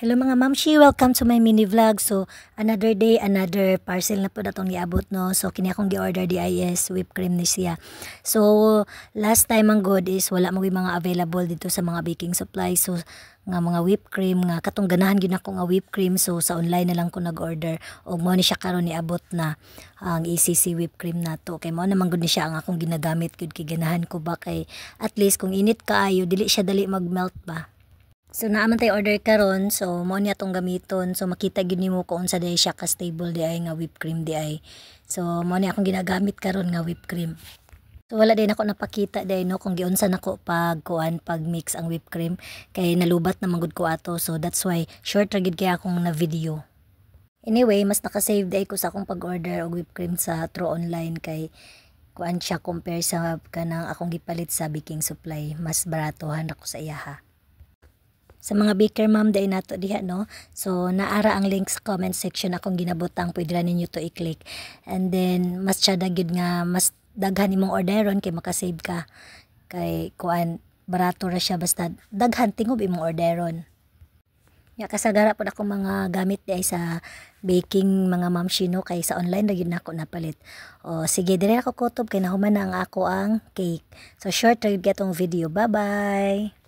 Hello mga mamshi, welcome to my mini vlog. So, another day, another parcel na po datong niabot no. So, kini akong gi-order di is whipped cream ni siya. So, last time ang good is wala mo mga available dito sa mga baking supplies. So, nga mga whipped cream nga katong ganahan gyud ako nga whipped cream. So, sa online na lang ko nag-order og mo ni siya karon niabot na ang ECC whipped cream na to. Kay mo naman gud ni siya ang akong ginagamit gud kay ganahan ko ba kay at least kung init kaayo dili siya dali mag-melt ba. So naaman tay order karon, so mo niya tong gamiton. So makita gyud nimo kung unsa day siya ka stable di ay nga whipped cream di ay. So mo ni akong ginagamit karon nga whipped cream. So wala din ako napakita day no kung giunsa nako pag kuan pag mix ang whipped cream kay nalubat na manggod ko ato. So that's why short ra gid kay akong na video. Anyway, mas naka-save day ko sa akong pag-order og whipped cream sa through online kay kuan siya compare sa kanang akong gipalit sa baking supply. Mas baratohan ako sa iyaha. Sa mga baker ma'am day nato diha no. So naara ang link sa comment section akong ginabutang pwede ra ninyo to i-click. And then mas tiada gyud nga mas daghan imong orderon kay makasave ka. Kay kuan barato ra siya basta daghan tingob imong orderon. Ya kasagara pod ako mga gamit di ay sa baking mga mamshino kay sa online ra gyud nako napalit. O sige dire ako kutob kay nahuman na ang ako ang cake. So short ra gyud katong video. Bye-bye.